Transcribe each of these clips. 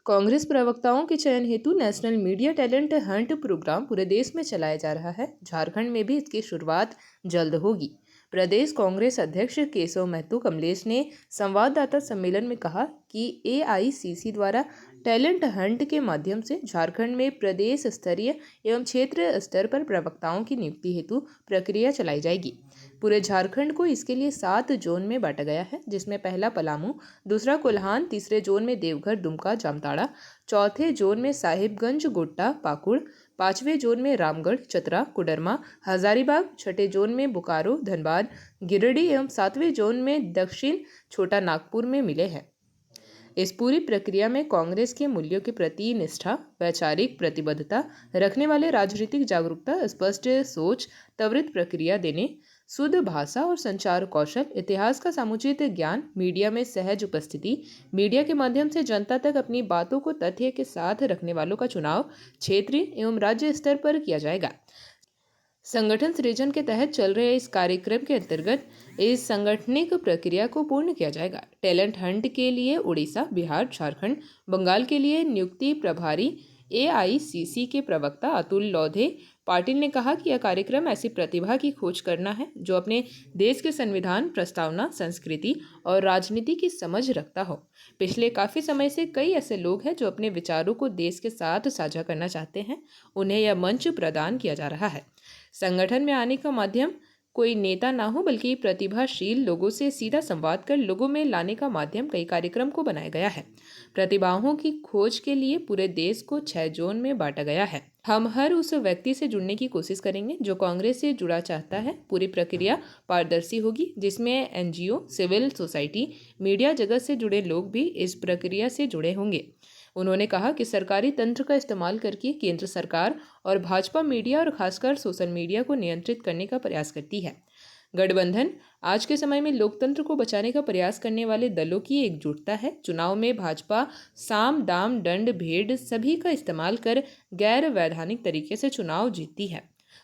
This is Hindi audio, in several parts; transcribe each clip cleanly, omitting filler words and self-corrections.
कांग्रेस प्रवक्ताओं के चयन हेतु national media talent hunt programme पूरे देश में चलाया जा रहा है। झारखंड में भी इसकी शुरुआत जल्द होगी। प्रदेश कांग्रेस अध्यक्ष केशव महतो कमलेश ने संवाददाता सम्मेलन में कहा कि एआईसीसी द्वारा टैलेंट हंट के माध्यम से झारखंड में प्रदेश स्तरीय एवं क्षेत्र स्तर पर प्रवक्ताओं की नियुक्ति हेतु प्रक्रिया चलाई जाएगी। पूरे झारखंड को इसके लिए 7 जोन में बांटा गया है, जिसमें पहला पलामू, दूसरा कोल्हान, तीसरे जोन में देवघर, दुमका, जामताड़ा, चौथे जोन में साहिबगंज, गोड्डा, पाकुड़, पांचवें जोन में रामगढ़, चतरा, कोडरमा, हजारीबाग, छठे जोन में बोकारो, धनबाद, गिरिडीह एवं 7वें जोन में दक्षिण छोटा नागपुर में मिले हैं। इस पूरी प्रक्रिया में कांग्रेस के मूल्यों के प्रति निष्ठा, वैचारिक प्रतिबद्धता रखने वाले, राजनीतिक जागरूकता, स्पष्ट सोच, त्वरित प्रक्रिया देने, शुद्ध भाषा और संचार कौशल, इतिहास का समुचित ज्ञान, मीडिया में सहज उपस्थिति, मीडिया के माध्यम से जनता तक अपनी बातों को तथ्य के साथ रखने वालों का चुनाव क्षेत्रीय एवं राज्य स्तर पर किया जाएगा। संगठन सृजन के तहत चल रहे इस कार्यक्रम के अंतर्गत इस सांगठनिक प्रक्रिया को पूर्ण किया जाएगा। टैलेंट हंट के लिए उड़ीसा, बिहार, झारखंड, बंगाल के लिए नियुक्ति प्रभारी एआईसीसी के प्रवक्ता अतुल लोधे पाटिल ने कहा कि यह कार्यक्रम ऐसी प्रतिभा की खोज करना है जो अपने देश के संविधान, प्रस्तावना, संस्कृति और राजनीति की समझ रखता हो। पिछले काफ़ी समय से कई ऐसे लोग हैं जो अपने विचारों को देश के साथ साझा करना चाहते हैं। उन्हें यह मंच प्रदान किया जा रहा है। संगठन में आने का माध्यम कोई नेता ना हो, बल्कि प्रतिभाशील लोगों से सीधा संवाद कर लोगों में लाने का माध्यम कई कार्यक्रम को बनाया गया है। प्रतिभाओं की खोज के लिए पूरे देश को 6 जोन में बांटा गया है। हम हर उस व्यक्ति से जुड़ने की कोशिश करेंगे जो कांग्रेस से जुड़ा चाहता है। पूरी प्रक्रिया पारदर्शी होगी, जिसमें एनजीओ, सिविल सोसाइटी, मीडिया जगत से जुड़े लोग भी इस प्रक्रिया से जुड़े होंगे। उन्होंने कहा कि सरकारी तंत्र का इस्तेमाल करके केंद्र सरकार और भाजपा मीडिया और खासकर सोशल मीडिया को नियंत्रित करने का प्रयास करती है। गठबंधन आज के समय में लोकतंत्र को बचाने का प्रयास करने वाले दलों की एकजुटता है। चुनाव में भाजपा साम, दाम, दंड, भेड़ सभी का इस्तेमाल कर गैर वैधानिक तरीके से चुनाव जीतती है।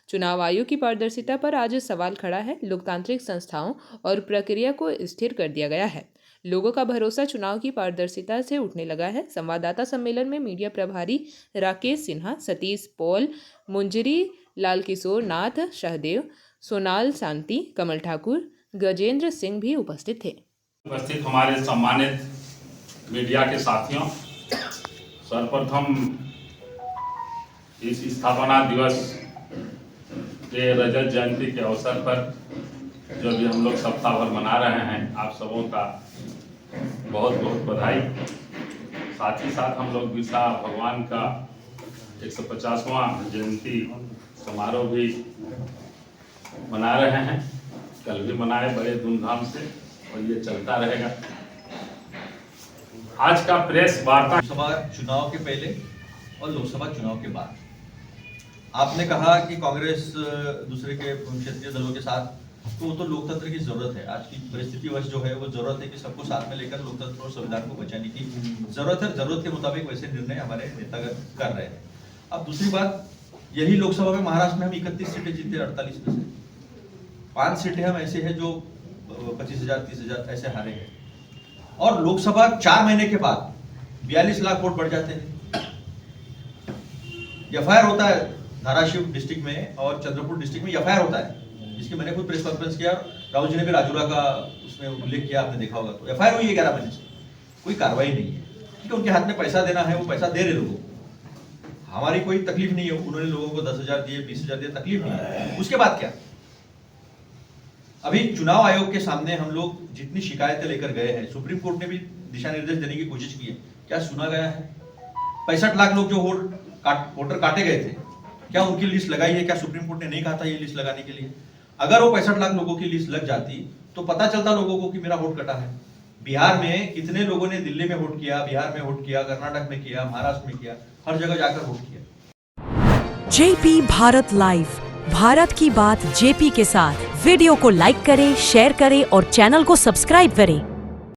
चुनाव आयोग की पारदर्शिता पर आज सवाल खड़ा है। लोकतांत्रिक संस्थाओं और प्रक्रिया को स्थिर कर दिया गया है। लोगों का भरोसा चुनाव की पारदर्शिता से उठने लगा है। संवाददाता सम्मेलन में मीडिया प्रभारी राकेश सिन्हा, सतीश पॉल, मुंजरी, लाल किशोर नाथ, सहदेव, सोनाल शांति, कमल ठाकुर, गजेंद्र सिंह भी उपस्थित थे। उपस्थित हमारे सम्मानित मीडिया के साथियों, सर्वप्रथम इस स्थापना दिवस के रजत जयंती के अवसर पर जो भी हम लोग सप्ताह भर मना रहे हैं, आप सबों का बहुत बहुत बधाई। साथ ही साथ हम लोग बिरसा भगवान का 150वां जयंती समारोह भी मना रहे हैं। कल भी मनाए बड़े धूमधाम से और ये चलता रहेगा। आज का प्रेस वार्ता लोकसभा चुनाव के पहले और लोकसभा चुनाव के बाद आपने कहा कि कांग्रेस दूसरे के क्षेत्रीय दलों के साथ, तो वो तो लोकतंत्र की जरूरत है। आज की परिस्थिति वश जो है वो जरूरत है कि सबको साथ में लेकर लोकतंत्र और संविधान को बचाने की जरूरत है। जरूरत के मुताबिक वैसे निर्णय हमारे नेतागण कर रहे हैं। अब दूसरी बात, यही लोकसभा में महाराष्ट्र में हम 31 सीटें जीते 48 में से 5 सीटें हम ऐसे हैं जो 25,000 30,000 ऐसे हारे हैं। और लोकसभा 4 महीने के बाद 42 लाख वोट बढ़ जाते हैं। एफआईआर होता है धाराशिव डिस्ट्रिक्ट में और चंद्रपुर डिस्ट्रिक्ट में एफआईआर होता है, जिसकी मैंने खुद प्रेस कॉन्फ्रेंस किया। राहुल जी ने भी राजूरा का उसमें उल्लेख किया, आपने देखा होगा। तो एफआईआर हुई है 11 महीने से, कोई कार्रवाई नहीं है। क्योंकि उनके हाथ में पैसा देना है, वो पैसा दे रहे लोगों को। हमारी कोई तकलीफ नहीं है, उन्होंने लोगों को 10,000 दिए, 20,000 दिए, तकलीफ नहीं है। उसके बाद क्या? अभी चुनाव आयोग के सामने हम लोग जितनी शिकायतें लेकर गए हैं, सुप्रीम कोर्ट ने भी दिशा निर्देश देने की कोशिश की है। क्या सुना गया है? 65 लाख लोग जो वोटर काटे गए थे, क्या उनकी लिस्ट लगाई है? क्या सुप्रीम कोर्ट ने नहीं कहा था ये लिस्ट लगाने के लिए? अगर वो 65 लाख लोगों की लिस्ट लग जाती तो पता चलता लोगों को कि मेरा वोट कटा है। बिहार में कितने लोगों ने दिल्ली में वोट किया, बिहार में वोट किया, कर्नाटक में किया, महाराष्ट्र में किया, हर जगह जाकर वोट किया। जेपी भारत लाइव, भारत की बात जेपी के साथ। वीडियो को लाइक करें, शेयर करें और चैनल को सब्सक्राइब करें।